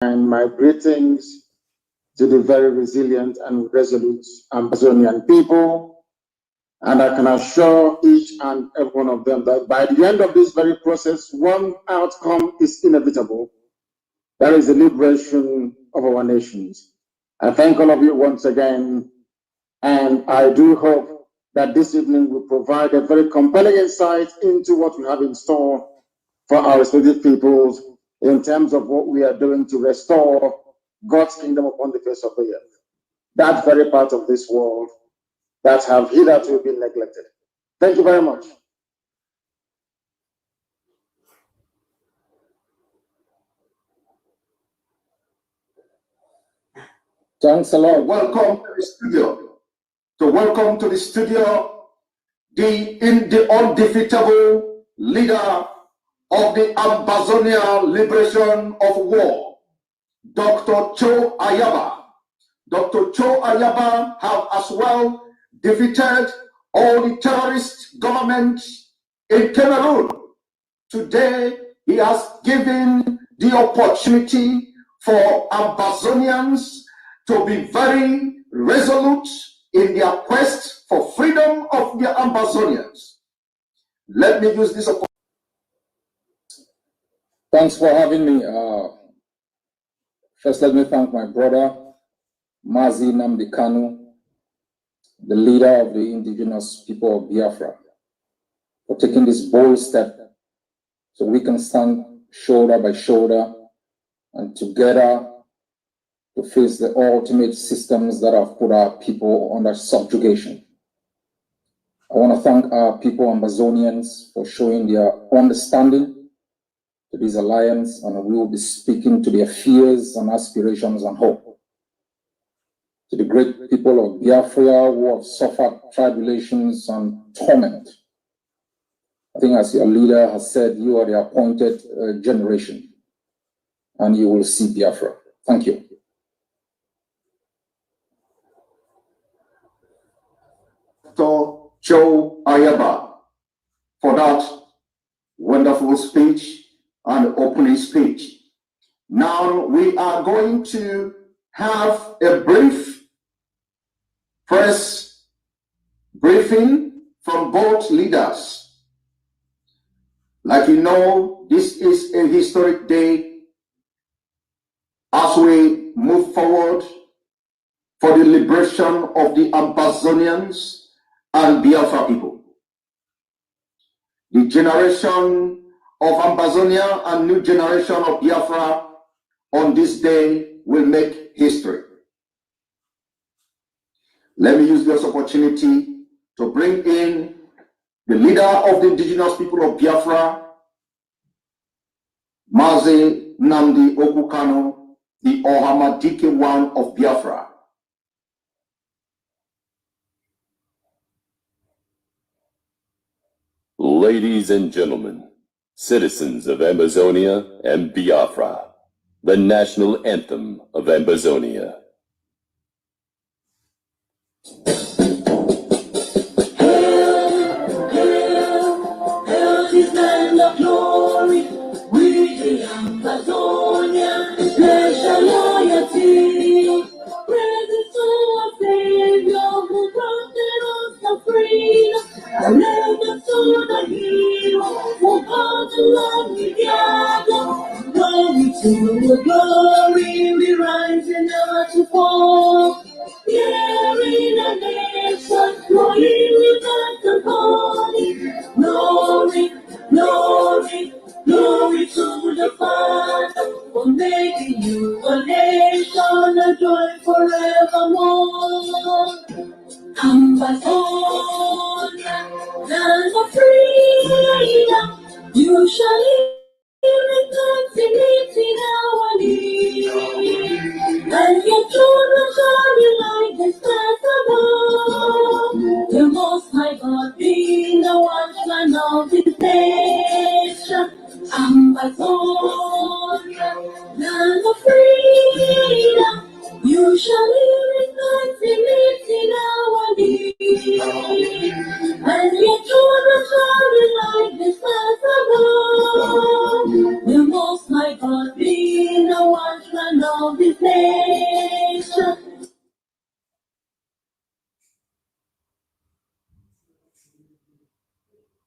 And my greetings to the very resilient and resolute Ambazonian people. And I can assure each and every one of them that by the end of this very process, one outcome is inevitable. That is the liberation of our nations. I thank all of you once again. And I do hope that this evening will provide a very compelling insight into what we have in store for our respective peoples in terms of what we are doing to restore God's kingdom upon the face of the earth. That very part of this world that have hitherto been neglected. Thank you very much. Thanks a lot. Welcome to the studio. So welcome to the studio, the undefeatable leader of the Ambozonia Liberation of War, Dr. Cho Ayaba. Dr. Cho Ayaba have as well defeated all the terrorist governments in Cameroon. Today, he has given the opportunity for Ambazonians to be very resolute in their quest for freedom of their Ambazonians. Let me use this opportunity. Thanks for having me. First, let me thank my brother, Mazi Nnamdi Kanu, the leader of the indigenous people of Biafra, for taking this bold step so we can stand shoulder by shoulder and together to face the ultimate systems that have put our people under subjugation. I want to thank our people, Ambazonians, for showing their understanding to this alliance, and we will be speaking to their fears and aspirations and hope. To the great people of Biafra who have suffered tribulations and torment, I think as your leader has said, you are the appointed generation, and you will see Biafra. Thank you. Dr. Cho Ayaba for that wonderful speech and opening speech. Now we are going to have a brief press briefing from both leaders. Like you know, this is a historic day as we move forward for the liberation of the Ambazonians and Biafra people. The generation of Ambozonia and new generation of Biafra on this day will make history. Let me use this opportunity to bring in the leader of the indigenous people of Biafra, Mazi Nnamdi Kanu, the Ohamadike one of Biafra. Ladies and gentlemen, citizens of Ambozonia and Biafra, the national anthem of Ambozonia. Glory, we rise and never to fall. Here in the nation, glory without the body. Glory, glory, glory to the Father for making you a nation, a joy forevermore. Ambozonia, land of freedom, you shall live. And your children shall be like the stars above. The Most High God being the watchman of His nation. Ambozonia, land of freedom, you shall live in peace in our need. And your children shall be like the stars above. The Most High God being the watchman of this nation.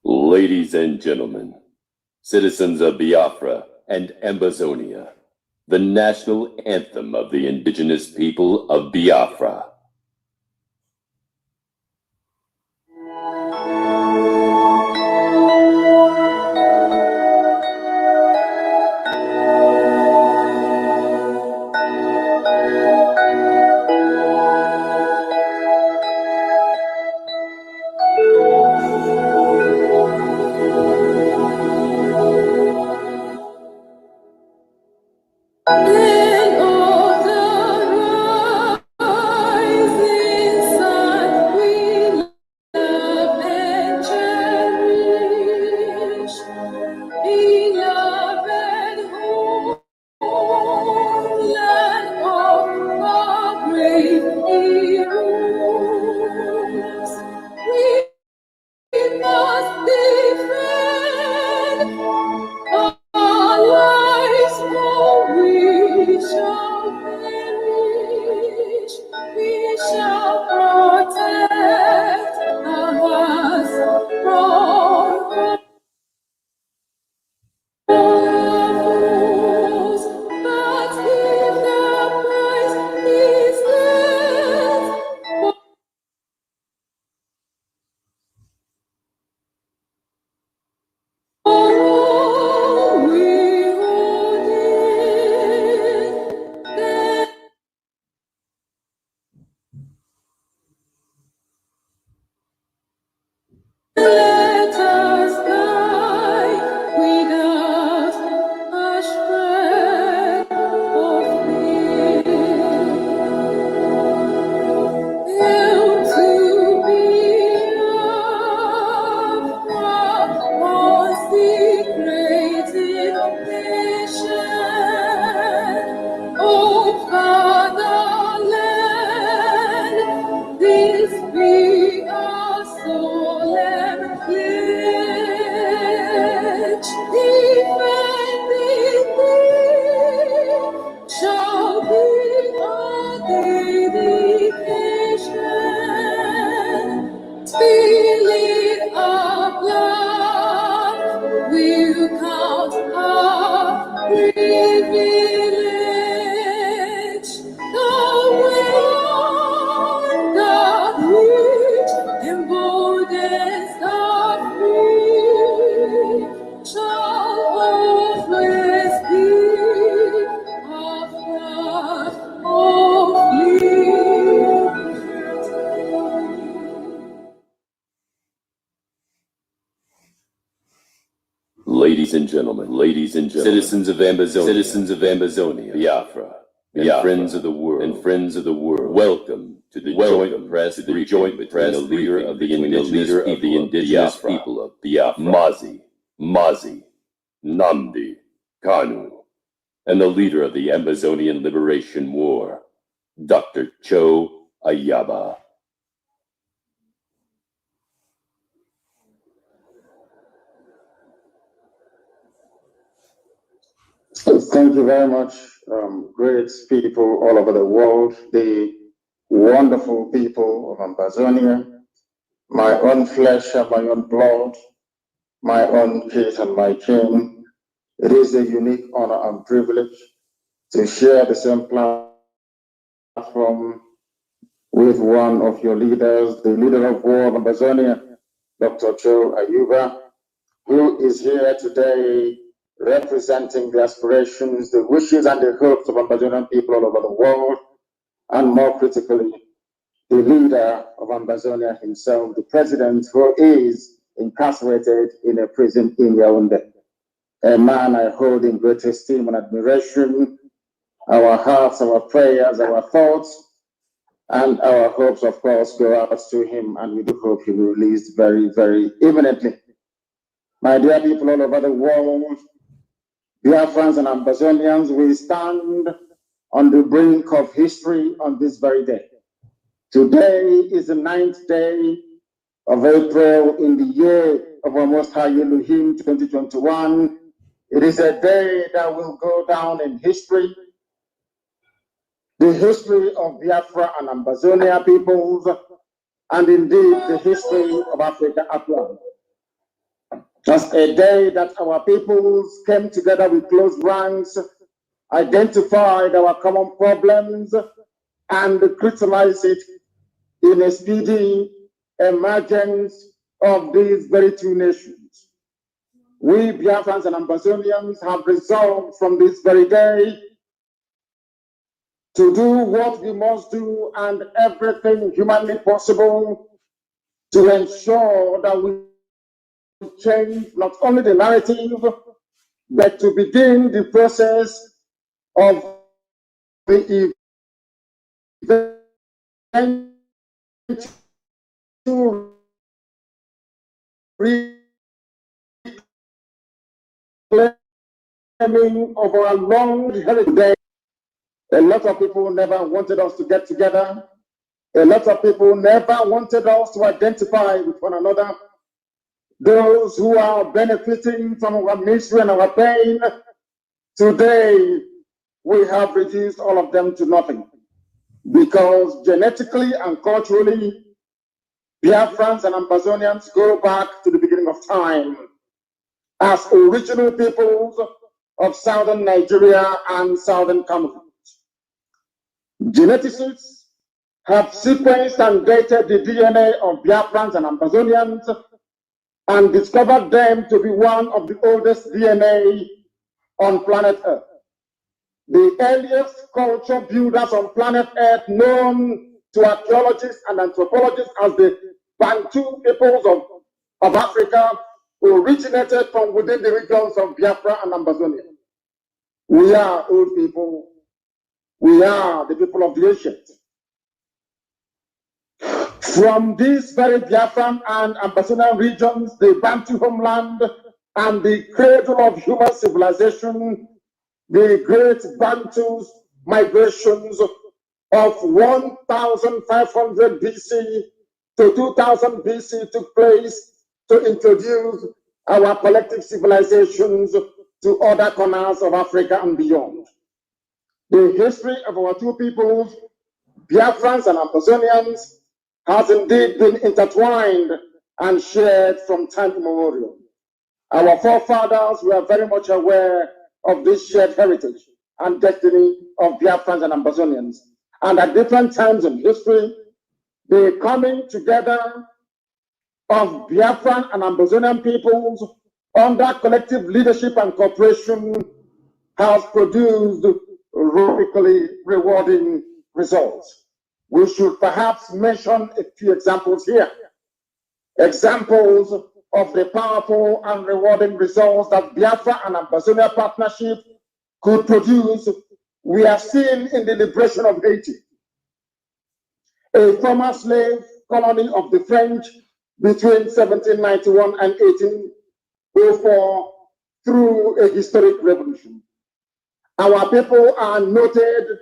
Ladies and gentlemen, citizens of Biafra and Ambozonia, the national anthem of the indigenous people of Biafra. Ladies and gentlemen, citizens of Ambozonia, Biafra, and friends of the world, welcome to the joint press briefing between the leader of the indigenous people of Biafra, Mazi Nnamdi Kanu, and the leader of the Ambazonian Liberation War, Dr. Cho Ayaba. Thank you very much, great people all over the world, the wonderful people of Ambozonia, my own flesh and my own blood, my own kith and my kin. It is a unique honor and privilege to share the same platform with one of your leaders, the leader of war of Ambozonia, Dr. Cho Ayuba, who is here today representing the aspirations, the wishes, and the hopes of Ambazonian people all over the world, and more critically, the leader of Ambozonia himself, the president, who is incarcerated in a prison in Yaoundé. A man I hold in great esteem and admiration. Our hearts, our prayers, our thoughts, and our hopes, of course, go out to him, and we do hope he will be released very, very imminently. My dear people all over the world, Biafrans and Ambazonians, we stand on the brink of history on this very day. Today is the 9th day of April in the year of our Most High Elohim 2021. It is a day that will go down in history the history of Biafra and Ambozonia peoples, and indeed the history of Africa at large. Just a day that our peoples came together with close ranks, identified our common problems, and crystallized it in a speedy emergence of these very two nations. We Biafrans and Ambazonians have resolved from this very day to do what we must do and everything humanly possible to ensure that we change not only the narrative, but to begin the process of the event to reclaiming of our long heritage. A lot of people never wanted us to get together. A lot of people never wanted us to identify with one another. Those who are benefiting from our misery and our pain, today we have reduced all of them to nothing. Because genetically and culturally, Biafrans and Ambazonians go back to the beginning of time as original peoples of southern Nigeria and southern Cameroon. Geneticists have sequenced and dated the DNA of Biafrans and Ambazonians and discovered them to be one of the oldest DNA on planet Earth. The earliest culture builders on planet Earth, known to archaeologists and anthropologists as the Bantu peoples of Africa, originated from within the regions of Biafra and Ambozonia. We are old people. We are the people of the ancient. From these very Biafran and Ambazonian regions, the Bantu homeland and the cradle of human civilization, the great Bantu migrations of 1500 BC to 2000 BC took place to introduce our collective civilizations to other corners of Africa and beyond. The history of our two peoples, Biafrans and Ambazonians, has indeed been intertwined and shared from time immemorial. Our forefathers were very much aware of this shared heritage and destiny of Biafrans and Ambazonians. And at different times in history, the coming together of Biafran and Ambazonian peoples under collective leadership and cooperation has produced heroically rewarding results. We should perhaps mention a few examples here. Examples of the powerful and rewarding results that Biafra and Ambozonia partnership could produce, we are seen in the liberation of Haiti, a former slave colony of the French between 1791 and 1804 through a historic revolution. Our people are noted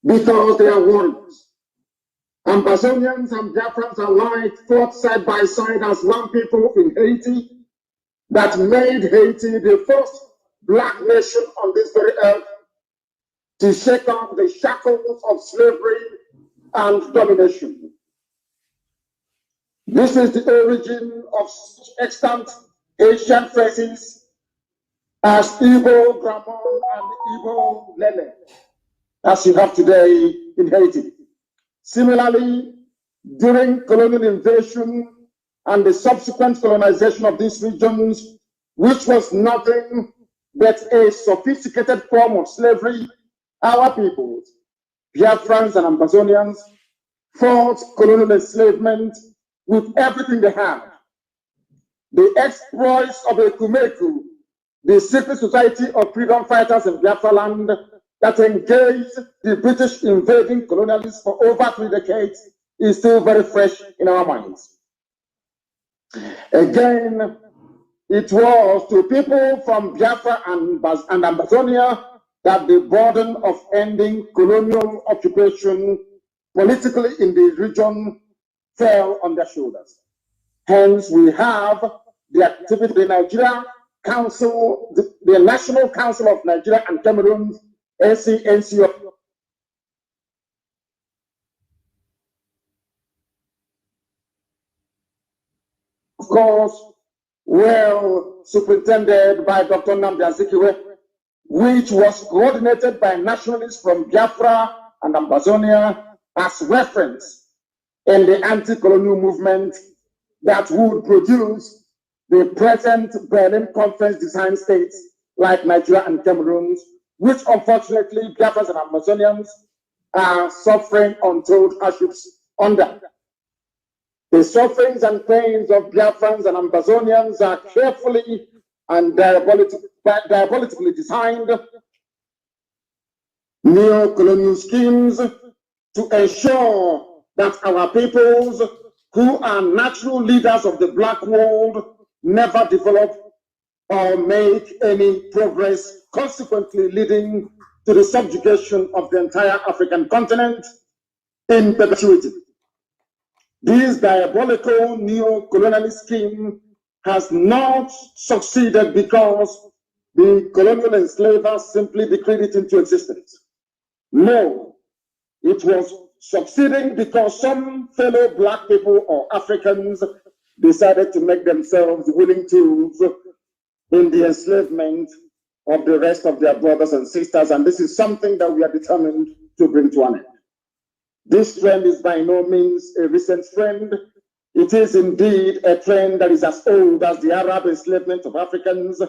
because they are warriors. Ambazonians and Biafrans alike fought side by side as one people in Haiti that made Haiti the first black nation on this very earth to shake off the shackles of slavery and domination. This is the origin of such extant Haitian phrases as Igbo Gramon and Igbo Lele, as you have today in Haiti. Similarly, during colonial invasion and the subsequent colonization of these regions, which was nothing but a sophisticated form of slavery, our peoples, Biafrans and Ambazonians, fought colonial enslavement with everything they had. The exploits of a Kumeku, the secret society of freedom fighters in Biafra land that engaged the British invading colonialists for over 3 decades, is still very fresh in our minds. Again, it was to people from Biafra and Ambozonia that the burden of ending colonial occupation politically in the region fell on their shoulders. Hence, we have the activity of the Nigeria Council, the National Council of Nigeria and Cameroon, NCNC course, well superintended by Dr. Nnamdi Azikiwe, which was coordinated by nationalists from Biafra and Ambozonia as reference in the anti-colonial movement that would produce the present Berlin Conference design states like Nigeria and Cameroon, which unfortunately Biafrans and Ambazonians are suffering untold hardships under. The sufferings and pains of Biafrans and Ambazonians are carefully and diabolically designed neo-colonial schemes to ensure that our peoples, who are natural leaders of the Black world, never develop or make any progress, consequently leading to the subjugation of the entire African continent in perpetuity. This diabolical neo-colonialist scheme has not succeeded because the colonial enslavers simply decreed it into existence. No, it was succeeding because some fellow Black people or Africans decided to make themselves willing tools in the enslavement of the rest of their brothers and sisters, and this is something that we are determined to bring to an end. This trend is by no means a recent trend. It is indeed a trend that is as old as the Arab enslavement of Africans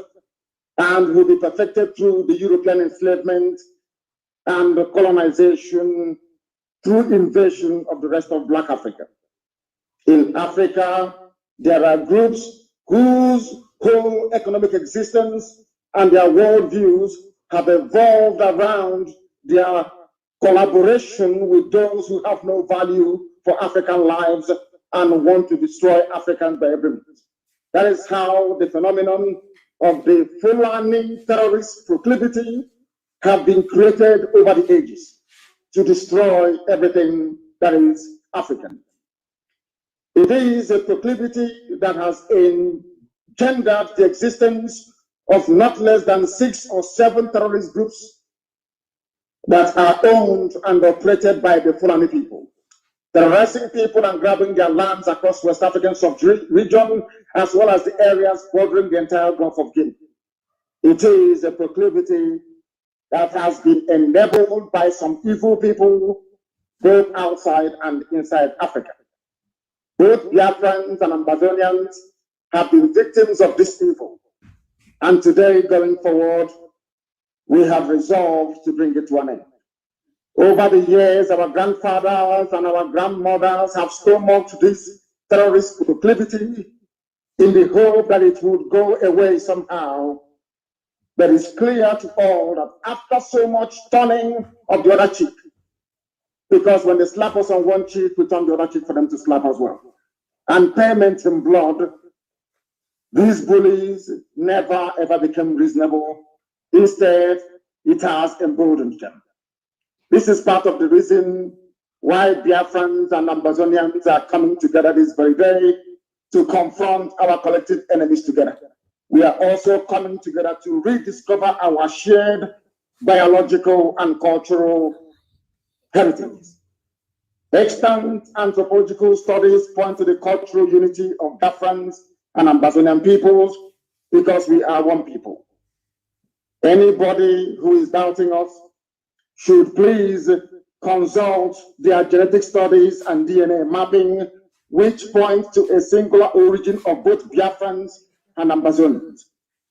and will be perfected through the European enslavement and colonization through invasion of the rest of Black Africa. In Africa, there are groups whose whole economic existence and their worldviews have evolved around their collaboration with those who have no value for African lives and want to destroy Africans by every means. That is how the phenomenon of the Fulani terrorist proclivity have been created over the ages to destroy everything that is African. It is a proclivity that has engendered the existence of not less than 6 or 7 terrorist groups that are owned and operated by the Fulani people, terrorizing people and grabbing their lands across West African sub-region, as well as the areas bordering the entire Gulf of Guinea. It is a proclivity that has been enabled by some evil people, both outside and inside Africa. Both Biafrans and Ambazonians have been victims of this evil. And today, going forward, we have resolved to bring it to an end. Over the years, our grandfathers and our grandmothers have stomached this terrorist proclivity in the hope that it would go away somehow. But it's clear to all that after so much turning of the other cheek, because when they slap us on one cheek, we turn the other cheek for them to slap as well, and payment in blood, these bullies never ever became reasonable. Instead, it has emboldened them. This is part of the reason why Biafrans and Ambazonians are coming together this very day to confront our collective enemies together. We are also coming together to rediscover our shared biological and cultural heritage. Extant anthropological studies point to the cultural unity of Biafrans and Ambazonian peoples because we are one people. Anybody who is doubting us should please consult their genetic studies and DNA mapping, which point to a singular origin of both Biafrans and Ambazonians.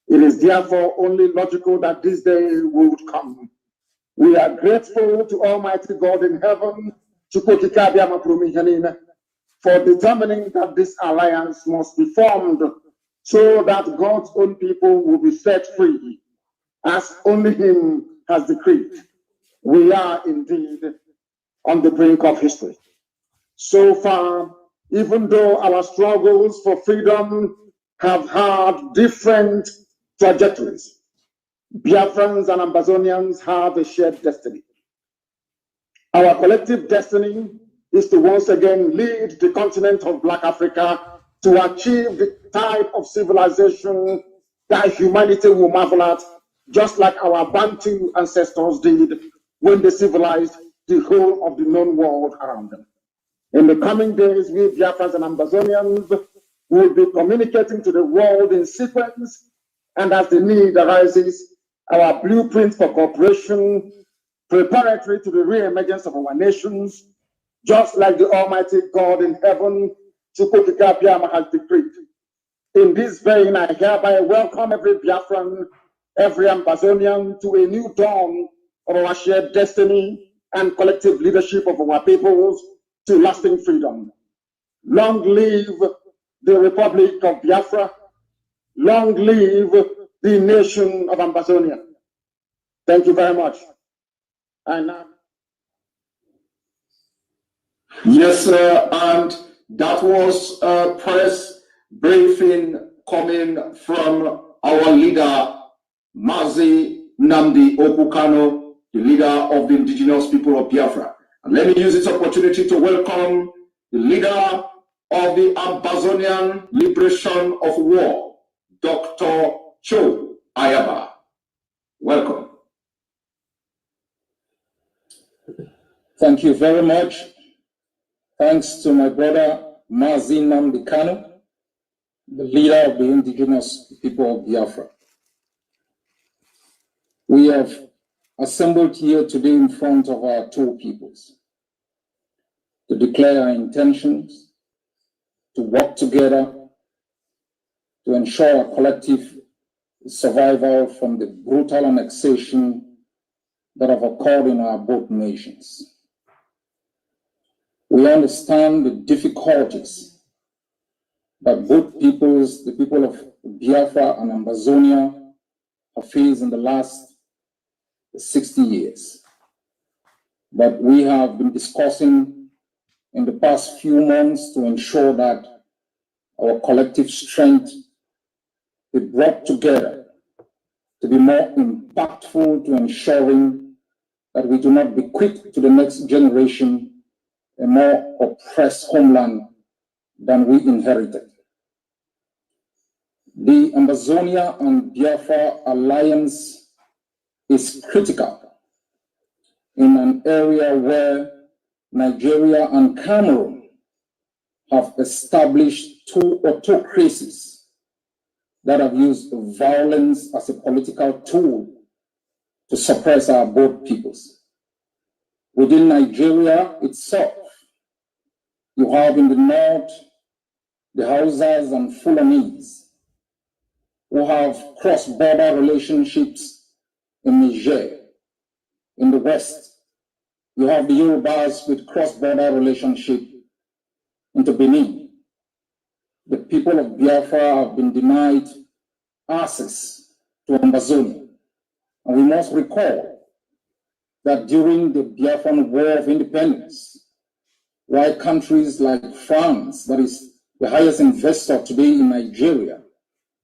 It is therefore only logical that this day would come. We are grateful to Almighty God in heaven, for determining that this alliance must be formed so that God's own people will be set free, as only Him has decreed. We are indeed on the brink of history. So far, even though our struggles for freedom have had different trajectories, Biafrans and Ambazonians have a shared destiny. Our collective destiny is to once again lead the continent of Black Africa to achieve the type of civilization that humanity will marvel at, just like our Bantu ancestors did when they civilized the whole of the known world around them. In the coming days, we Biafrans and Ambazonians We will be communicating to the world in sequence, and as the need arises, our blueprint for cooperation preparatory to the re-emergence of our nations, just like the Almighty God in heaven, Chukwukikabiyama, has decreed. In this vein, I hereby welcome every Biafran, every Ambazonian to a new dawn of our shared destiny and collective leadership of our peoples to lasting freedom. Long live the Republic of Biafra. Long live the nation of Ambozonia. Thank you very much. And now. Yes, sir, and that was a press briefing coming from our leader, Mazi Nnamdi Kanu, the leader of the indigenous people of Biafra. And let me use this opportunity to welcome the leader of the Ambazonian Liberation of War, Dr. Cho Ayana. Welcome. Thank you very much. Thanks to my brother Mazi Nnamdi Kanu, the leader of the indigenous people of Biafra. We have assembled here today in front of our two peoples to declare our intentions to work together to ensure our collective survival from the brutal annexation that have occurred in our both nations. We understand the difficulties that both peoples, the people of Biafra and Ambozonia, have faced in the last 60 years. But we have been discussing in the past few months to ensure that our collective strength be brought together to be more impactful to ensuring that we do not bequeath to the next generation a more oppressed homeland than we inherited. The Ambozonia and Biafra alliance is critical in an area where Nigeria and Cameroon have established two autocracies that have used violence as a political tool to suppress our both peoples. Within Nigeria itself, you have in the north the Hausas and Fulanis who have cross-border relationships in Niger. In the west, you have the Yorubas with cross-border relationship into Benin. The people of Biafra have been denied access to Ambozonia. And we must recall that during the Biafran War of Independence, while countries like France, that is the highest investor today in Nigeria,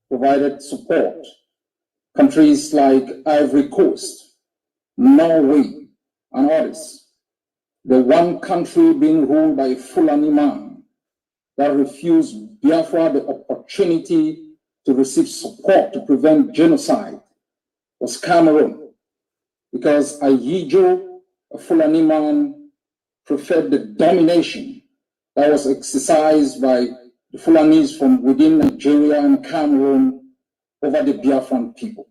provided support, countries like Ivory Coast, Norway, and others, the one country being ruled by a Fulani man that refused Biafra the opportunity to receive support to prevent genocide was Cameroon, because Ayijo, a Fulani man, preferred the domination that was exercised by the Fulanis from within Nigeria and Cameroon over the Biafran people.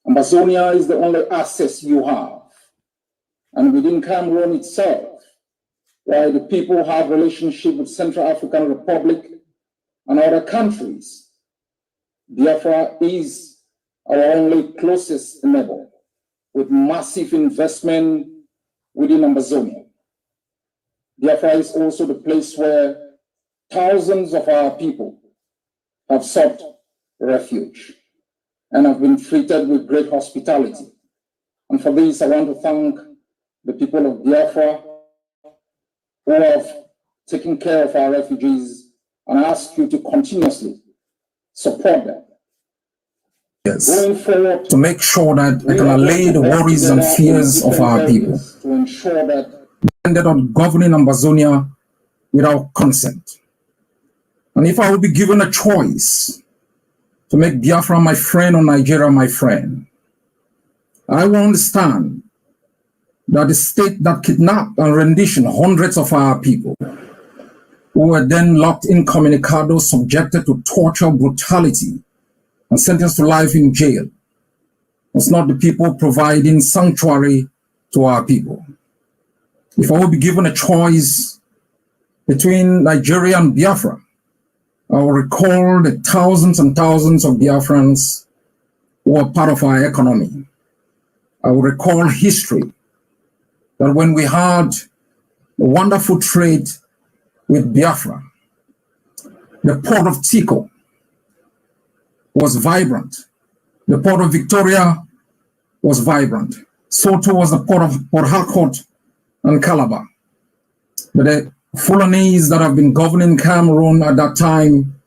Ambozonia is the only access you have. And within Cameroon itself, while the people have relationship with Central African Republic and other countries, Biafra is our only closest neighbor with massive investment within Ambozonia. Biafra is also the place where thousands of our people have sought refuge and have been treated with great hospitality. And for this, I want to thank the people of Biafra who have taken care of our refugees, and I ask you to continuously support them. Yes. Going forward, To make sure that we can allay the worries and fears of our people, to ensure that ended on governing Ambozonia without consent. And if I would be given a choice to make Biafra my friend or Nigeria my friend, I will understand that the state that kidnapped and renditioned hundreds of our people who were then locked incommunicado, subjected to torture, brutality, and sentenced to life in jail. It's not the people providing sanctuary to our people. If I will be given a choice between Nigeria and Biafra, I will recall the thousands and thousands of Biafrans who are part of our economy. I will recall history, that when we had a wonderful trade with Biafra, the port of Tico was vibrant. The port of Victoria was vibrant. So too was the port of Port Harcourt and Calabar. But the Fulanese that have been governing Cameroon at that time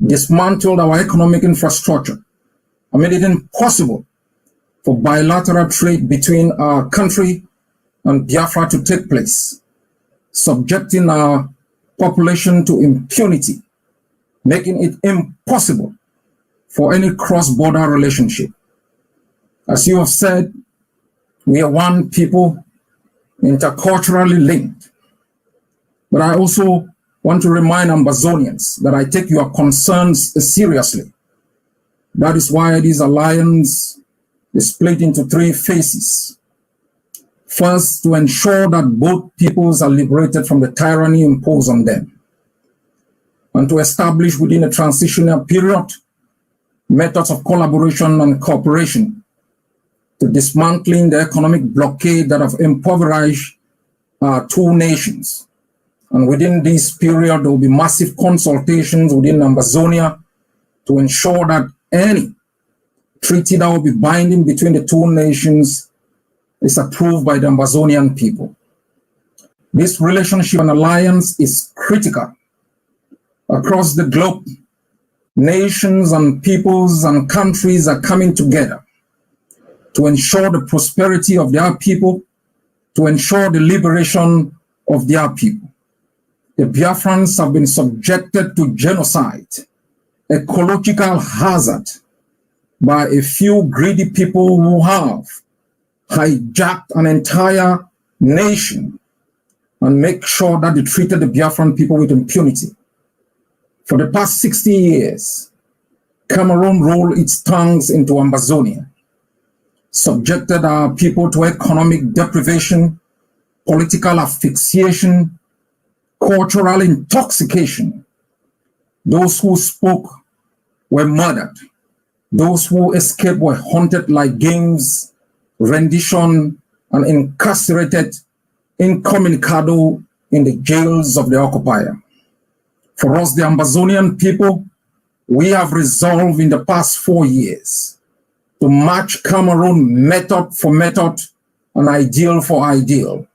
dismantled our economic infrastructure and made it impossible for bilateral trade between our country and Biafra to take place, subjecting our population to impunity, making it impossible for any cross-border relationship. As you have said, we are one people, interculturally linked. But I also want to remind Ambazonians that I take your concerns seriously. That is why this alliance is split into three phases. First, to ensure that both peoples are liberated from the tyranny imposed on them, and to establish within a transitional period methods of collaboration and cooperation to dismantling the economic blockade that have impoverished our two nations. And within this period, there will be massive consultations within Ambozonia to ensure that any treaty that will be binding between the two nations is approved by the Ambazonian people. This relationship and alliance is critical. Across the globe, nations and peoples and countries are coming together to ensure the prosperity of their people, to ensure the liberation of their people. The Biafrans have been subjected to genocide, ecological hazard, by a few greedy people who have hijacked an entire nation and make sure that they treated the Biafran people with impunity. For the past 60 years, Cameroon rolled its tongues into Ambozonia, subjected our people to economic deprivation, political asphyxiation, cultural intoxication. Those who spoke were murdered. Those who escaped were hunted like games, rendition, and incarcerated incommunicado in the jails of the occupier. For us, the Ambazonian people, we have resolved in the past 4 years to match Cameroon method for method and ideal for ideal,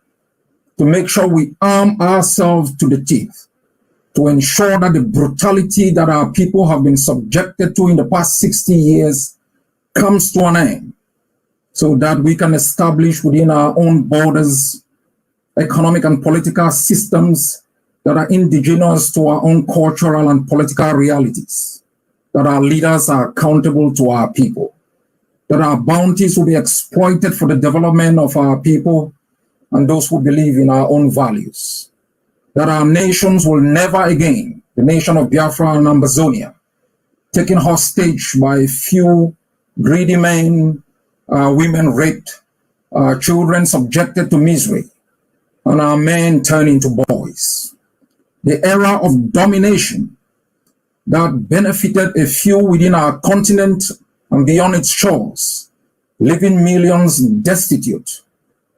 to make sure we arm ourselves to the teeth, to ensure that the brutality that our people have been subjected to in the past 60 years comes to an end, so that we can establish within our own borders economic and political systems that are indigenous to our own cultural and political realities, that our leaders are accountable to our people, that our bounties will be exploited for the development of our people and those who believe in our own values, that our nations will never again, the nation of Biafra and Ambozonia, taken hostage by a few greedy men, women raped, children subjected to misery, and our men turned into boys. The era of domination that benefited a few within our continent and beyond its shores, leaving millions destitute,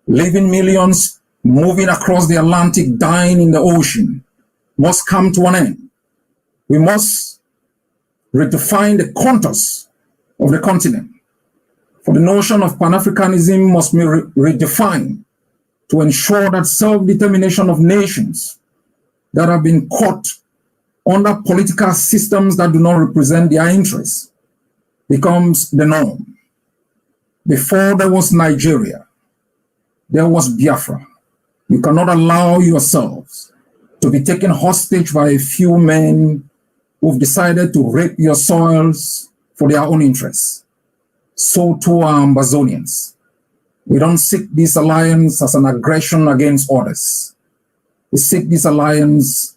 leaving millions moving across the Atlantic, dying in the ocean, must come to an end. We must redefine the contours of the continent. For the notion of Pan-Africanism must be redefined to ensure that self-determination of nations that have been caught under political systems that do not represent their interests becomes the norm. Before there was Nigeria, there was Biafra. You cannot allow yourselves to be taken hostage by a few men who've decided to rape your soils for their own interests. So too are Ambazonians. We don't seek this alliance as an aggression against others. We seek this alliance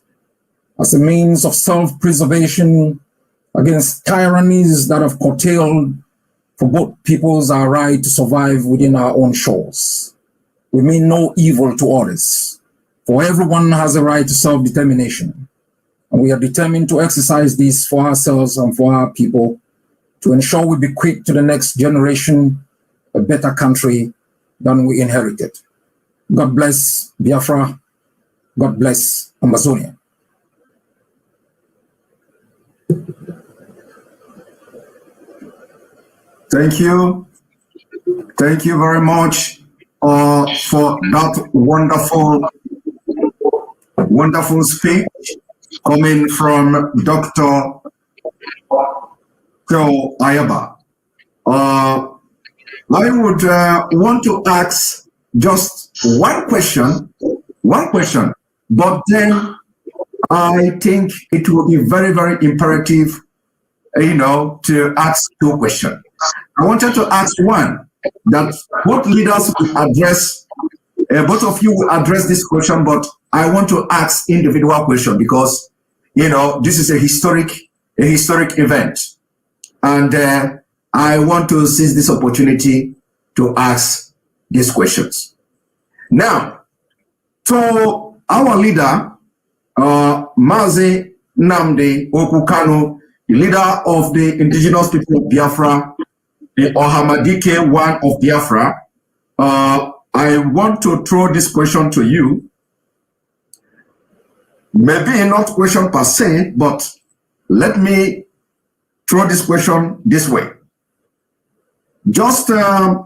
as a means of self-preservation against tyrannies that have curtailed for both peoples our right to survive within our own shores. We mean no evil to others, for everyone has a right to self-determination, and we are determined to exercise this for ourselves and for our people to ensure we bequeath to the next generation a better country than we inherited. God bless Biafra. God bless Ambozonia. Thank you. Thank you very much for that wonderful speech coming from Dr. Joe Ayaba. I would want to ask just one question, but then I think it will be very, very imperative, to ask two questions. I wanted to ask one that both leaders will address, both of you will address this question, but I want to ask individual question because, this is a historic event. And I want to seize this opportunity to ask these questions. Now, to our leader, Mazi Nnamdi Kanu, the leader of the indigenous people of Biafra, the Ohamadike one of Biafra, I want to throw this question to you. Maybe not question per se, but let me throw this question this way. Just a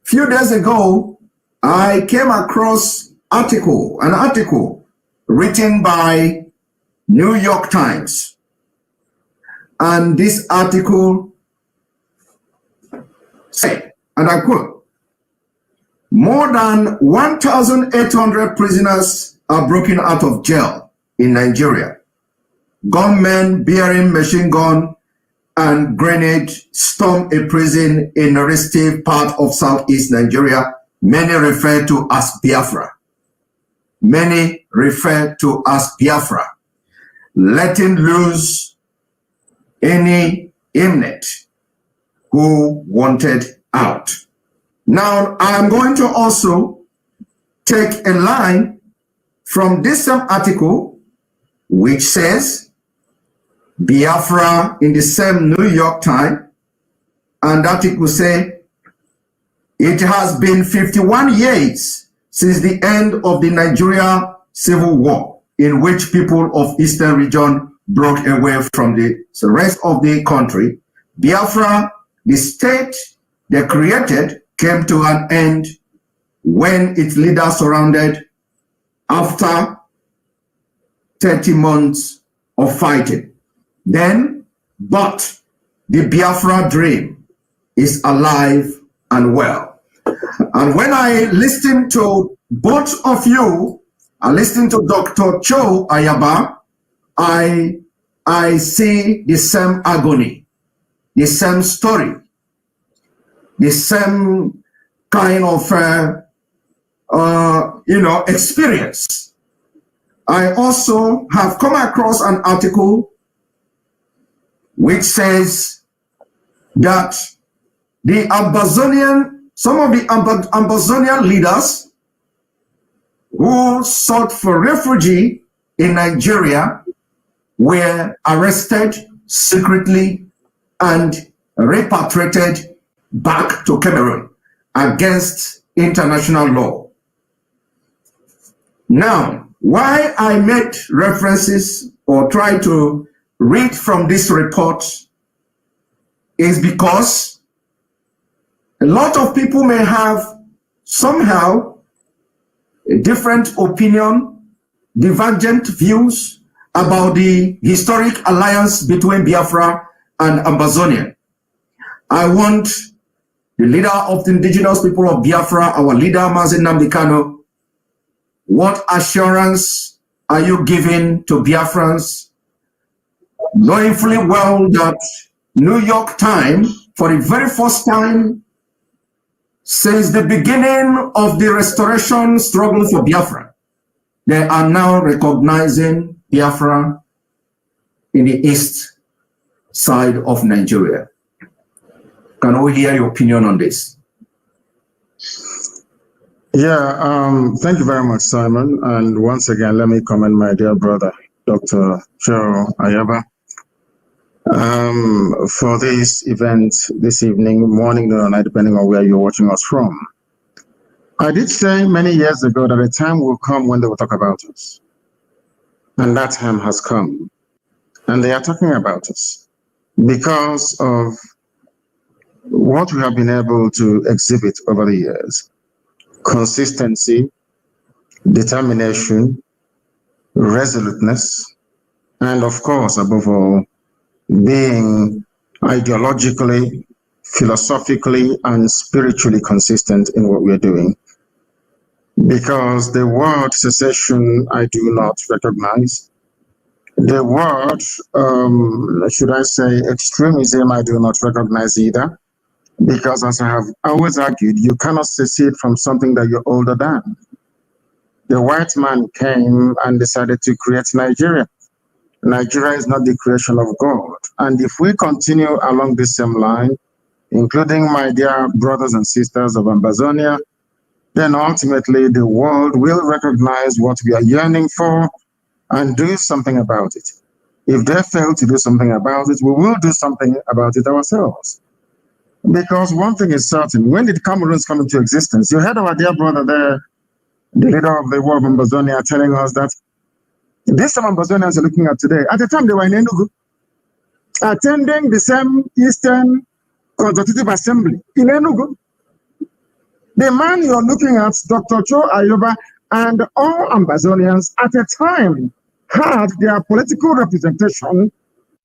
few days ago, I came across an article written by New York Times. And this article said, and I quote, more than 1,800 prisoners are broken out of jail in Nigeria. Gunmen bearing machine gun and grenade storm a prison in a restive part of southeast Nigeria, many refer to as Biafra. Many refer to as Biafra, letting loose any inmate who wanted out. Now, I'm going to also take a line from this same article, which says Biafra in the same New York Times, and that it will say, it has been 51 years since the end of the Nigeria Civil War, in which people of Eastern region broke away from the rest of the country. Biafra, the state they created, came to an end when its leader surrendered after 30 months of fighting. But the Biafra dream is alive and well. And when I listen to both of you, I listen to Dr. Joe Ayaba, I see the same agony, the same story, the same kind of, experience. I also have come across an article which says that some of the Ambazonian leaders who sought for refuge in Nigeria were arrested secretly and repatriated back to Cameroon against international law. Now, why I made references or try to read from this report is because a lot of people may have somehow a different opinion, divergent views about the historic alliance between Biafra and Ambozonia. I want the leader of the indigenous people of Biafra, our leader Mazi Nnamdi Kanu, what assurance are you giving to Biafrans, knowing fully well that New York Times, for the very first time since the beginning of the restoration struggle for Biafra, they are now recognizing Biafra in the east side of Nigeria. Can we hear your opinion on this? Yeah, thank you very much, Simon. And once again, let me commend my dear brother, Dr. Joe Ayaba, for this event this evening, morning, or night, depending on where you're watching us from. I did say many years ago that a time will come when they will talk about us. And that time has come. And they are talking about us because of what we have been able to exhibit over the years. Consistency, determination, resoluteness, and of course, above all, being ideologically, philosophically, and spiritually consistent in what we're doing. Because the word secession, I do not recognize. The word, should I say, extremism, I do not recognize either. Because as I have always argued, you cannot secede from something that you're older than. The white man came and decided to create Nigeria. Nigeria is not the creation of God. And if we continue along this same line, including my dear brothers and sisters of Ambozonia, then ultimately the world will recognize what we are yearning for and do something about it. If they fail to do something about it, we will do something about it ourselves. Because one thing is certain, when did Cameroons come into existence? You heard our dear brother there, the leader of the war of Ambozonia, telling us that this some Ambazonians are looking at today. At the time, they were in Enugu, attending the same Eastern Constitutive Assembly in Enugu. The man you're looking at, Dr. Joe Ayaba, and all Ambazonians at a time had their political representation.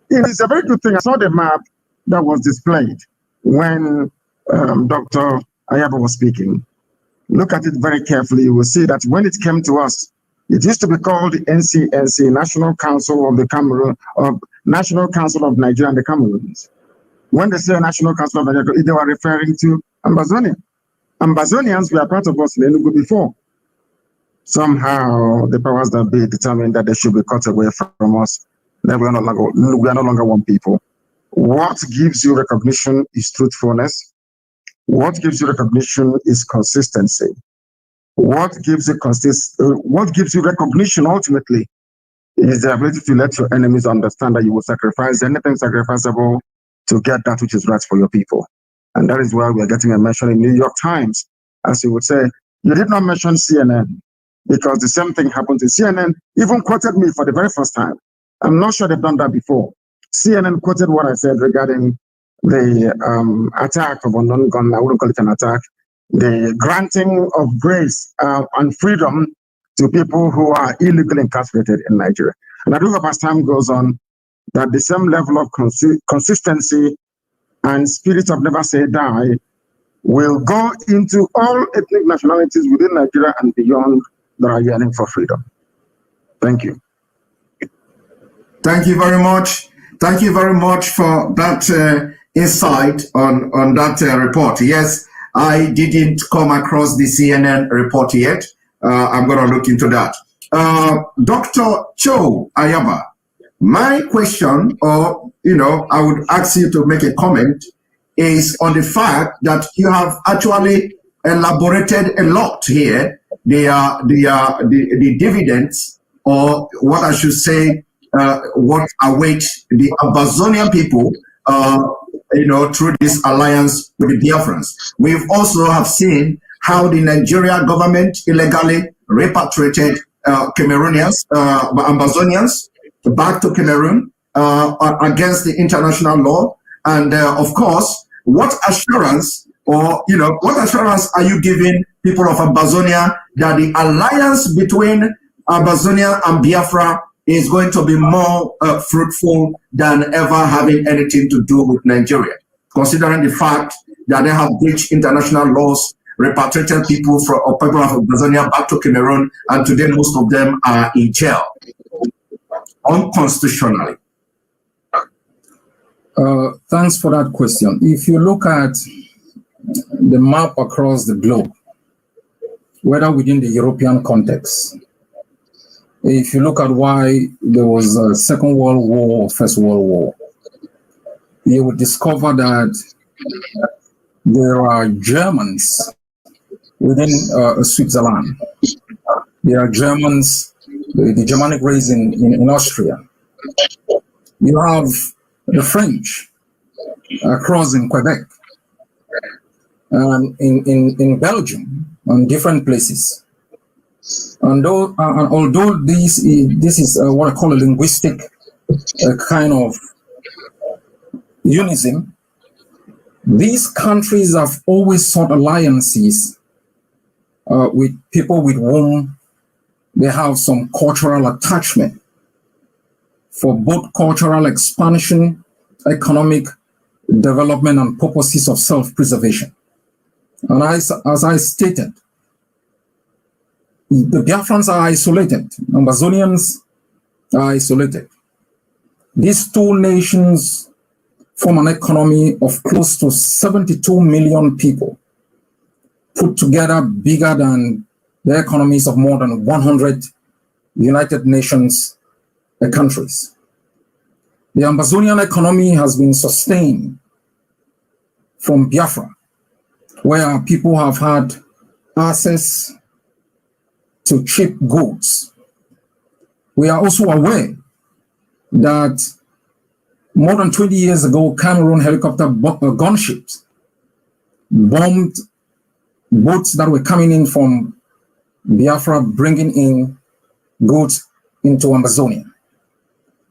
It is a very good thing. I saw the map that was displayed when Dr. Ayaba was speaking. Look at it very carefully. You will see that when it came to us, it used to be called the NCNC, National Council of the Cameroon, National Council of Nigeria and the Cameroons. When they say National Council of Nigeria, they were referring to Ambozonia. Ambazonians were part of us in Enugu before. Somehow, the powers that be determined that they should be cut away from us. Then we are no longer one people. What gives you recognition is truthfulness. What gives you recognition is consistency. What gives you recognition ultimately is the ability to let your enemies understand that you will sacrifice anything sacrificable to get that which is right for your people. And that is why we are getting a mention in New York Times. As you would say, you did not mention CNN because the same thing happened to CNN, even quoted me for the very first time. I'm not sure they've done that before. CNN quoted what I said regarding the attack of a non-gun, I wouldn't call it an attack, the granting of grace and freedom to people who are illegally incarcerated in Nigeria. And I do hope as time goes on that the same level of consistency and spirit of never say die will go into all ethnic nationalities within Nigeria and beyond that are yearning for freedom. Thank you. Thank you very much. Thank you very much for that insight on that report. Yes, I didn't come across the CNN report yet. I'm going to look into that. Dr. Joe Ayaba, my question, or, I would ask you to make a comment, is on the fact that you have actually elaborated a lot here, the dividends, or what I should say, what awaits the Ambazonian people, through this alliance with the Biafrans. We've also have seen how the Nigeria government illegally repatriated Cameroonians, Ambazonians, back to Cameroon against the international law. And of course, what assurance are you giving people of Ambozonia that the alliance between Ambozonia and Biafra is going to be more fruitful than ever having anything to do with Nigeria, considering the fact that they have breached international laws, repatriated people of Ambozonia back to Cameroon, and today most of them are in jail unconstitutionally? Thanks for that question. If you look at the map across the globe, whether within the European context if you look at why there was a Second World War or First World War, you would discover that there are Germans within Switzerland. There are Germans, the Germanic race in Austria. You have the French across in Quebec, and in Belgium, and different places. And although this is what I call a linguistic kind of unism, these countries have always sought alliances with people with whom they have some cultural attachment for both cultural expansion, economic development, and purposes of self-preservation. And as I stated, the Biafrans are isolated, Ambazonians are isolated. These two nations form an economy of close to 72 million people, put together bigger than the economies of more than 100 United Nations countries. The Ambazonian economy has been sustained from Biafra, where people have had access to cheap goods. We are also aware that more than 20 years ago, Cameroon helicopter gunships bombed boats that were coming in from Biafra, bringing in goods into Ambozonia.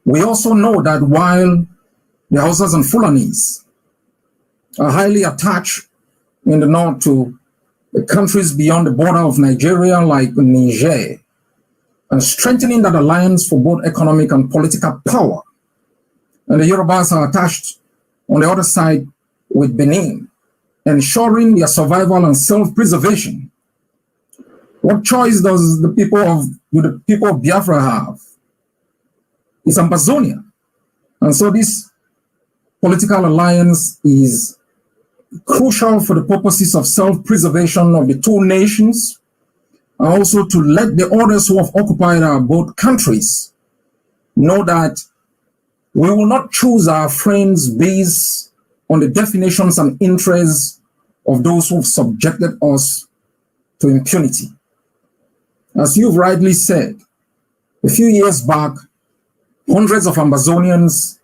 We also know that while the Hausas and Fulanis are highly attached in the north to the countries beyond the border of Nigeria, like Niger, and strengthening that alliance for both economic and political power, and the Yorubas are attached on the other side with Benin, ensuring their survival and self-preservation. What choice does the people of Biafra have? It's Ambozonia. And so this political alliance is crucial for the purposes of self-preservation of the two nations, and also to let the others who have occupied our both countries know that we will not choose our friends based on the definitions and interests of those who have subjected us to impunity. As you've rightly said, a few years back, hundreds of Ambazonians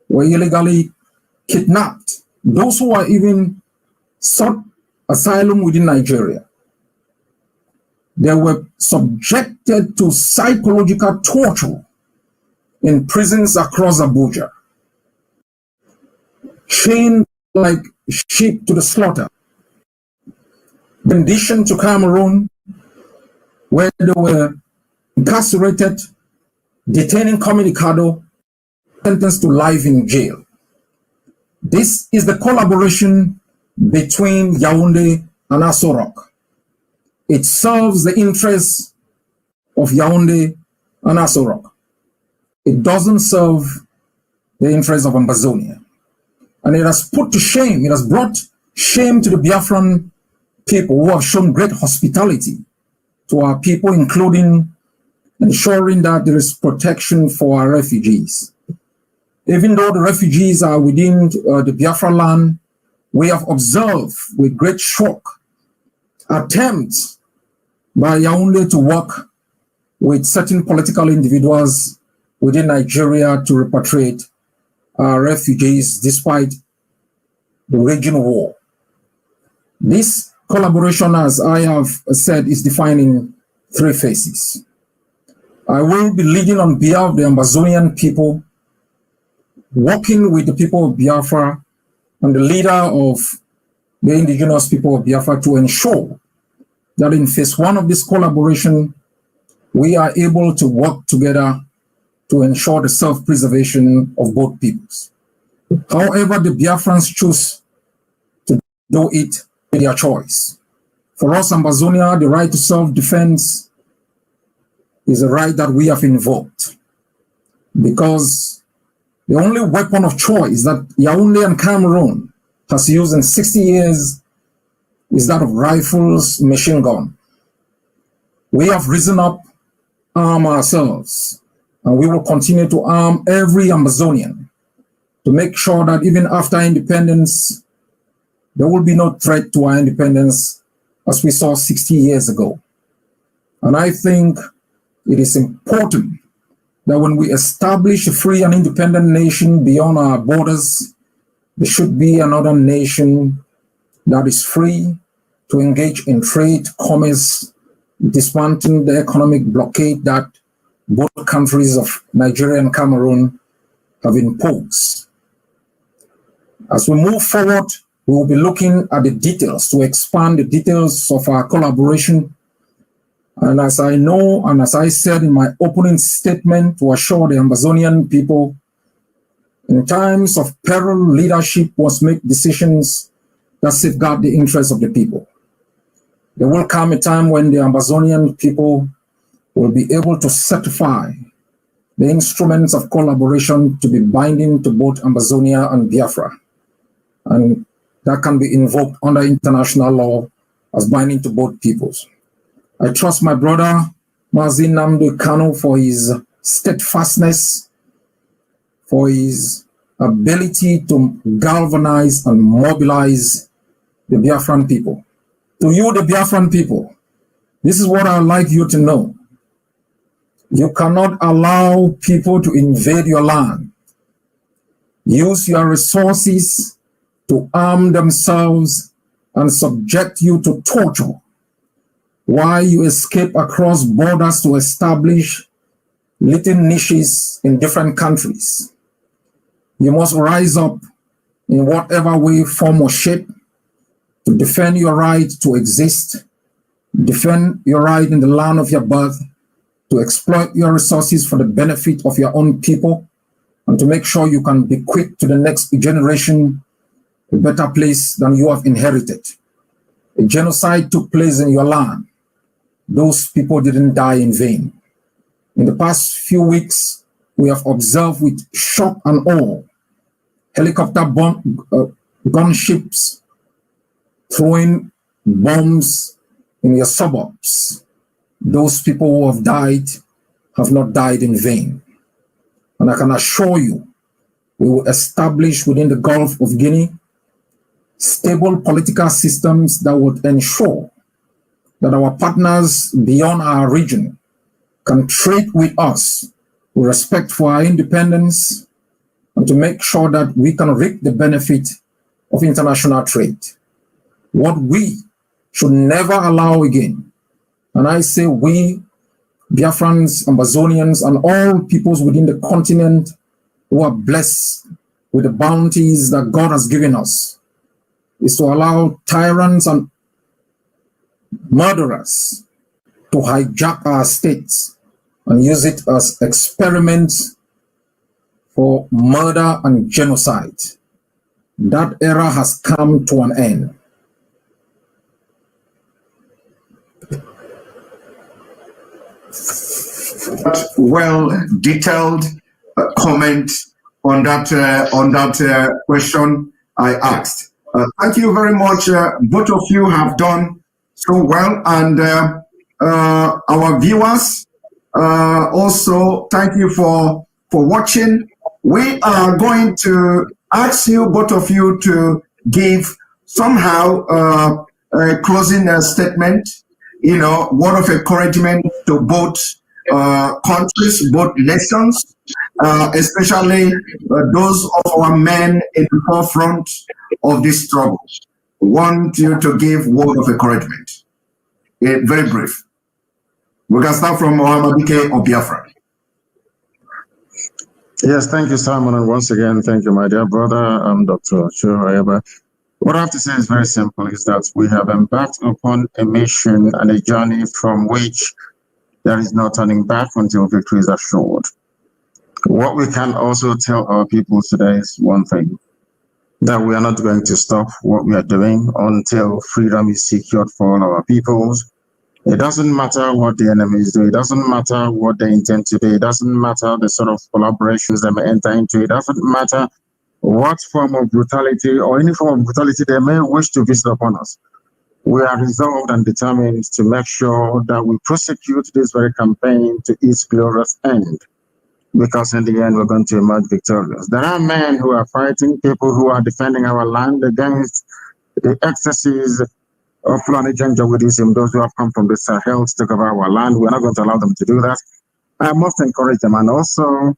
were illegally kidnapped. Those who are even sought asylum within Nigeria, they were subjected to psychological torture in prisons across Abuja, chained like sheep to the slaughter, conditioned to Cameroon, where they were incarcerated, detained incommunicado, sentenced to life in jail. This is the collaboration between Yaoundé and Aso Rock. It serves the interests of Yaoundé and Aso Rock. It doesn't serve the interests of Ambozonia. And it has put to shame, it has brought shame to the Biafran people who have shown great hospitality to our people, including ensuring that there is protection for our refugees. Even though the refugees are within the Biafra land, we have observed with great shock attempts by Yaoundé to work with certain political individuals within Nigeria to repatriate refugees despite the raging war. This collaboration, as I have said, is defined in three phases. I will be leading on behalf of the Ambazonian people, working with the people of Biafra and the leader of the indigenous people of Biafra to ensure that in phase one of this collaboration, we are able to work together to ensure the self-preservation of both peoples. However, the Biafrans choose to do it with their choice. For us, Ambozonia, the right to self-defense is a right that we have invoked, because the only weapon of choice that Yaoundé and Cameroon has used in 60 years is that of rifles, machine gun. We have risen up arm ourselves, and we will continue to arm every Ambazonian to make sure that even after independence, there will be no threat to our independence as we saw 60 years ago. And I think it is important that when we establish a free and independent nation beyond our borders, there should be another nation that is free to engage in trade, commerce, dismantling the economic blockade that both countries of Nigeria and Cameroon have imposed. As we move forward, we will be looking at the details to expand the details of our collaboration. And as I know, and as I said in my opening statement, to assure the Ambazonian people, in times of peril, leadership must make decisions that safeguard the interests of the people. There will come a time when the Ambazonian people will be able to certify the instruments of collaboration to be binding to both Ambozonia and Biafra. And that can be invoked under international law as binding to both peoples. I trust my brother, Mazi Nnamdi Kanu, for his steadfastness, for his ability to galvanize and mobilize the Biafran people. To you, the Biafran people, this is what I'd like you to know. You cannot allow people to invade your land, use your resources to arm themselves and subject you to torture while you escape across borders to establish little niches in different countries. You must rise up in whatever way, form, or shape to defend your right to exist, defend your right in the land of your birth, to exploit your resources for the benefit of your own people, and to make sure you can bequeath to the next generation a better place than you have inherited. A genocide took place in your land. Those people didn't die in vain. In the past few weeks, we have observed with shock and awe helicopter gunships throwing bombs in your suburbs. Those people who have not died in vain. And I can assure you, we will establish within the Gulf of Guinea stable political systems that would ensure that our partners beyond our region can trade with us with respect for our independence and to make sure that we can reap the benefit of international trade. What we should never allow again, and I say we, Biafrans, Ambazonians, and all peoples within the continent who are blessed with the bounties that God has given us, is to allow tyrants and murderers to hijack our states and use it as experiments for murder and genocide. That era has come to an end. Well detailed comment on that question I asked. Thank you very much. Both of you have done so well, and our viewers also thank you for watching. We are going to ask you, both of you, to give somehow a closing statement, word of encouragement to both countries, both nations, especially those of our men in the forefront of this struggle. We want you to give word of encouragement. Very brief. We can start from Mohammed of Biafra. Yes, thank you, Simon, and once again, thank you, my dear brother, Dr. Cho. What I have to say is very simple, is that we have embarked upon a mission and a journey from which there is no turning back until victory is assured. What we can also tell our people today is one thing, that we are not going to stop what we are doing until freedom is secured for all our peoples. It doesn't matter what the enemies do. It doesn't matter what they intend to do. It doesn't matter the sort of collaborations they may enter into. It doesn't matter what form of brutality or any form of brutality they may wish to visit upon us. we are resolved and determined to make sure that we prosecute this very campaign to its glorious end, because in the end, we're going to emerge victorious. There are men who are fighting, people who are defending our land against the excesses of Fulani Janjaweedism, those who have come from the Sahel to take over our land. We're not going to allow them to do that. I must encourage them, and also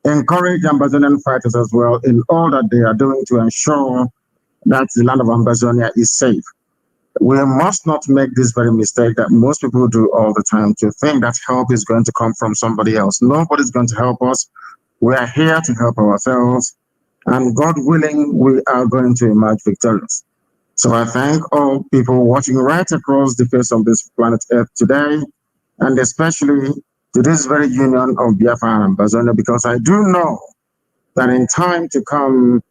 encourage Ambazonian fighters as well in all that they are doing to ensure that the land of Ambozonia is safe. We must not make this very mistake that most people do all the time, to think that help is going to come from somebody else. Nobody's going to help us. We are here to help ourselves, and God willing, we are going to emerge victorious. So I thank all people watching right across the face of this planet Earth today, and especially to this very union of Biafra and Ambozonia, because I do know that in time to come,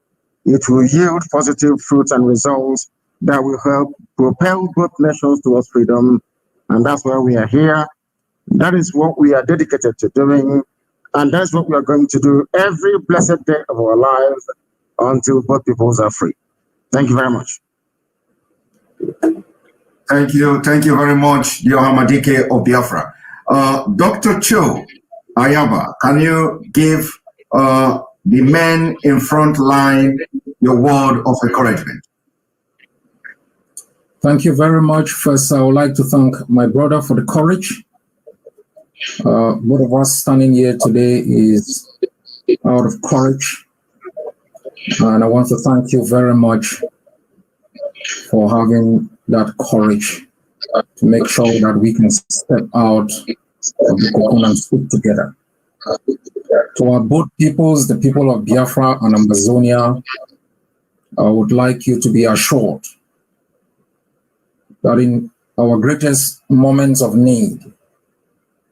it will yield positive fruits and results that will help propel both nations towards freedom. And that's why we are here. That is what we are dedicated to doing. And that's what we are going to do every blessed day of our lives until both peoples are free. Thank you very much. Thank you very much, Yohamadike of Biafra. Dr. Cho Ayaba, can you give the men in front line your word of encouragement? Thank you very much. First, I would like to thank my brother for the courage. Both of us standing here today is out of courage. And I want to thank you very much for having that courage to make sure that we can step out of the cocoon and speak together. To our both peoples, the people of Biafra and Ambozonia, I would like you to be assured that in our greatest moments of need,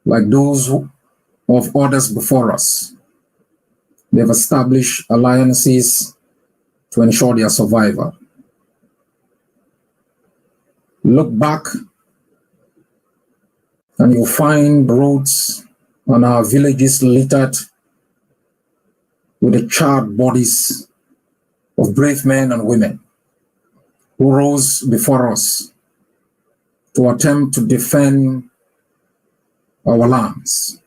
like those of others before us, they've established alliances to ensure their survival. Look back and you'll find roads and our villages littered with the charred bodies of brave men and women who rose before us to attempt to defend our lands.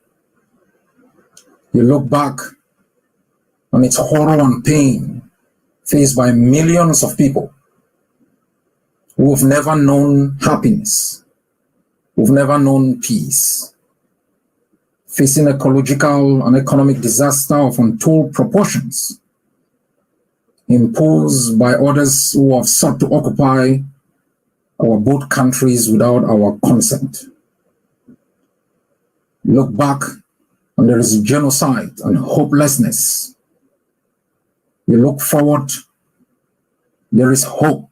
You look back and it's horror and pain faced by millions of people who have never known happiness, who've never known peace, facing ecological and economic disaster of untold proportions, imposed by others who have sought to occupy our both countries without our consent. Look back and there is genocide and hopelessness. You look forward, there is hope.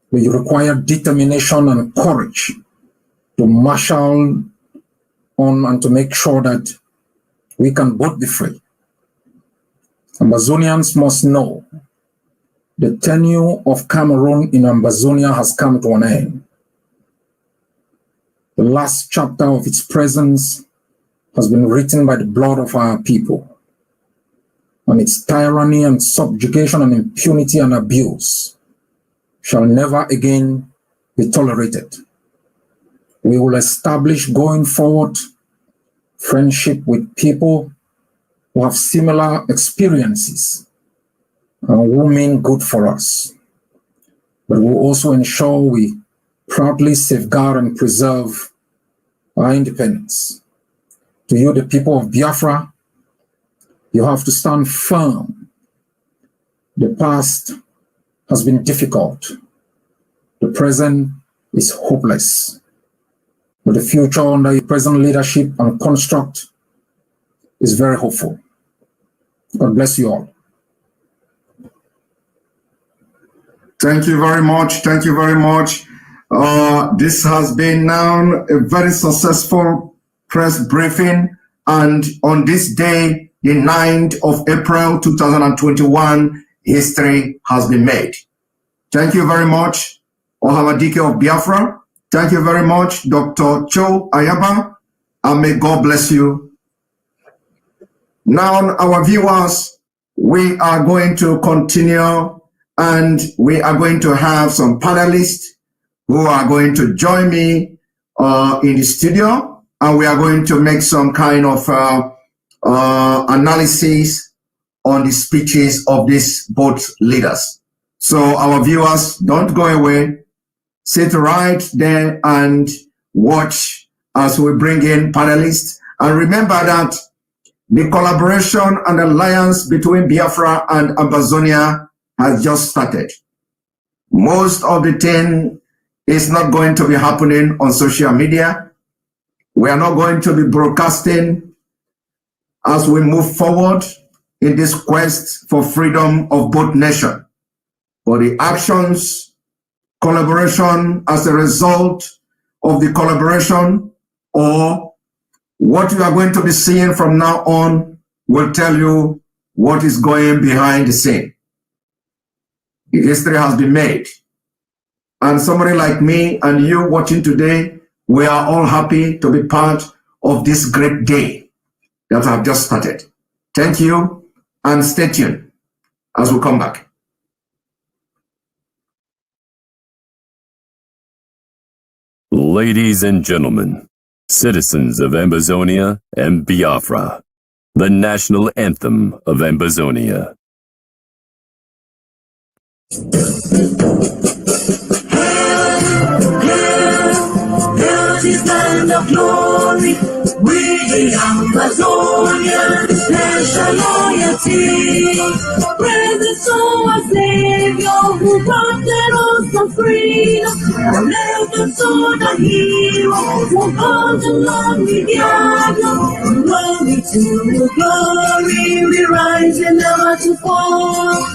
But you require determination and courage to marshal on and to make sure that we can both be free. Ambazonians must know the tenure of Cameroon in Ambozonia has come to an end. The last chapter of its presence has been written by the blood of our people, and its tyranny and subjugation and impunity and abuse shall never again be tolerated. We will establish going forward friendship with people who have similar experiences and who mean good for us. But we'll also ensure we proudly safeguard and preserve our independence. To you, the people of Biafra, you have to stand firm. The past has been difficult. The present is hopeless. But the future under your present leadership and construct is very hopeful. God bless you all. Thank you very much. Thank you very much. This has been now a very successful press briefing. And on this day, the 9th of April, 2021, history has been made. Thank you very much, Ohamadike of Biafra. Thank you very much, Dr. Cho Ayaba, and may God bless you. Now, our viewers, we are going to continue and we are going to have some panelists who are going to join me in the studio, and we are going to make some kind of analysis on the speeches of these both leaders. So our viewers, don't go away. Sit right there and watch as we bring in panelists. And remember that the collaboration and alliance between Biafra and Ambozonia has just started. Most of the thing is not going to be happening on social media. We are not going to be broadcasting as we move forward in this quest for freedom of both nations. But the actions, collaboration as a result of the collaboration, or what you are going to be seeing from now on will tell you what is going behind the scene. The history has been made. And somebody like me and you watching today, we are all happy to be part of this great day that have just started. Thank you, and stay tuned as we come back. Ladies and gentlemen, citizens of Ambozonia and Biafra, the national anthem of Ambozonia. Hail this land of glory, we the Amazonian, national loyalty. Praise the soul of Savior who granted us the freedom, and left us to the hero who called the Lord with Yahweh. Glory to glory, we rise and never to fall.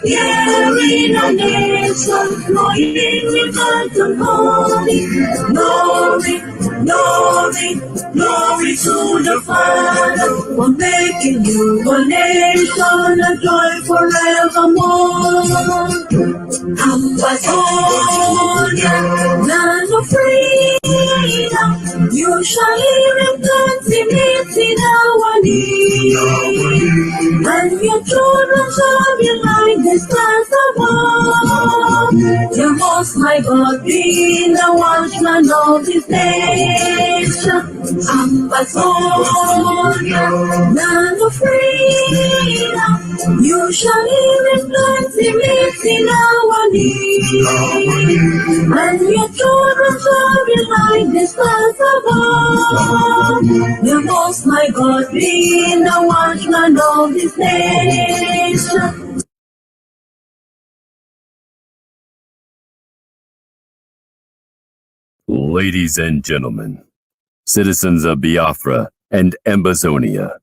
Yeah, in a nation, flowing with the holy. Glory, glory, glory to the Father for making you a nation and joy forevermore. Ambozonia, land of freedom, you shall live in plenty in our need, and your children shall be like the stars above. You must, my God, be the watchman of this nation. Ambozonia, land of freedom, you shall live in plenty in our need, and your children shall be like the stars above. You must, my God, be the watchman of this nation. Ladies and gentlemen, citizens of Biafra and Ambozonia,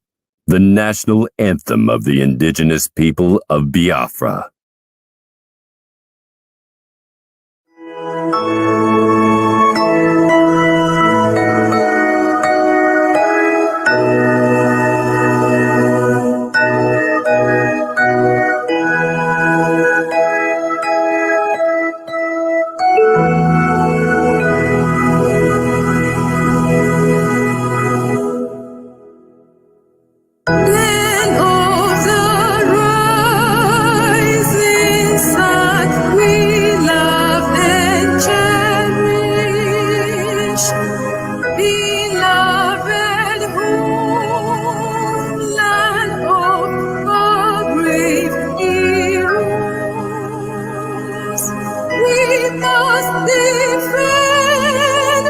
the national anthem of the indigenous people of Biafra. Land of the rising sun, we love and cherish. Beloved homeland of our brave heroes, we must defend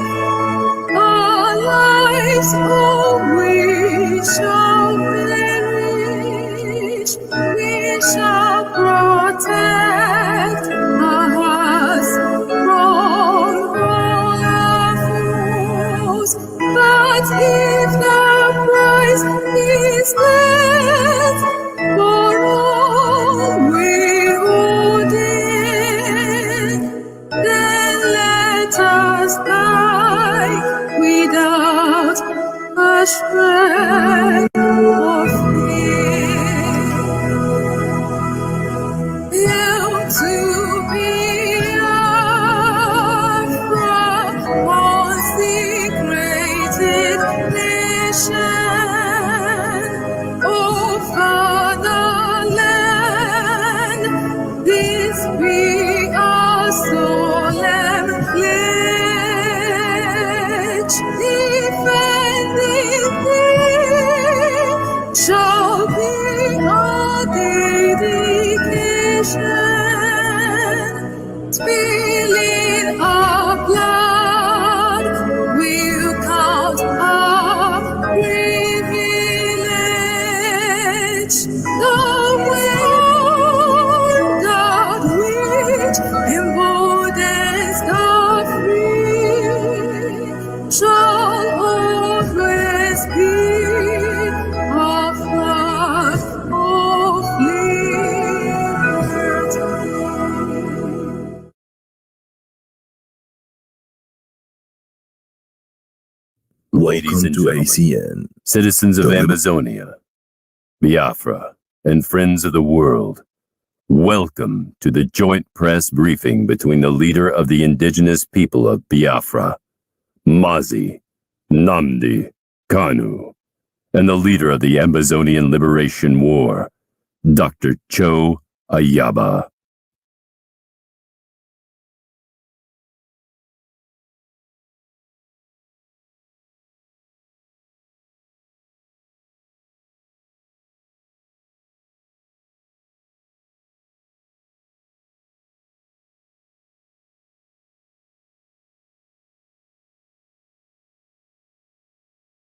our lives, or we shall perish. We shall protect our hearts from all our foes. But if the price is death for all we hold in, then let us die without a shred of fear. Hail to Biafra, consecrated nation. Oh, fatherland, this Ladies and gentlemen, ACN, citizens of Ambozonia, Biafra, and friends of the world, welcome to the joint press briefing between the leader of the indigenous people of Biafra, Mazi Nnamdi Kanu, and the leader of the Ambozonian Liberation War, Dr. Cho Ayaba.